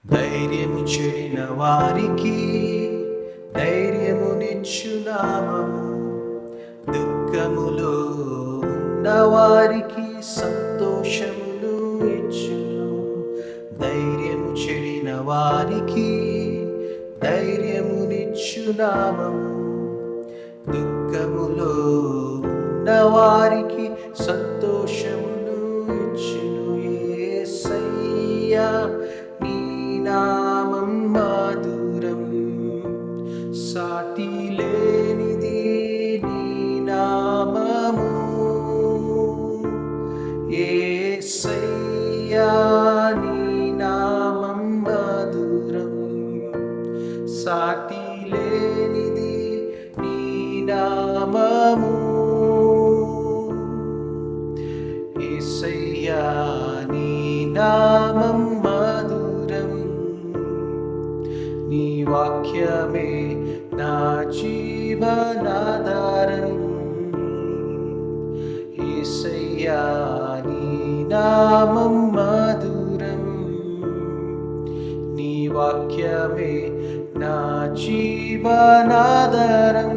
ధైర్యము చెడిన వారికి ధైర్యమునిచ్చు నామము, దుఃఖములో ఉన్న వారికి సంతోషములు ఇచ్చును. ధైర్యము చెడిన వారికి ధైర్యమునిచ్చు నామము, దుఃఖములో ఉన్న వారికి సంతోషమును ఇచ్చును. యేసయ్యా నీ నామం మధురం, సాటి లేనిది నీ నామము. యేసయ్యా నీ నామం మధురం, సాటి లేనిది నీ నామము. యేసయ్యా నీ నామం మధురం, నీ వాక్యమే నా జీవనాధారం. యేసయ్యా నీ నామం మధురం, నీ వాక్యమే నా జీవనాధారం.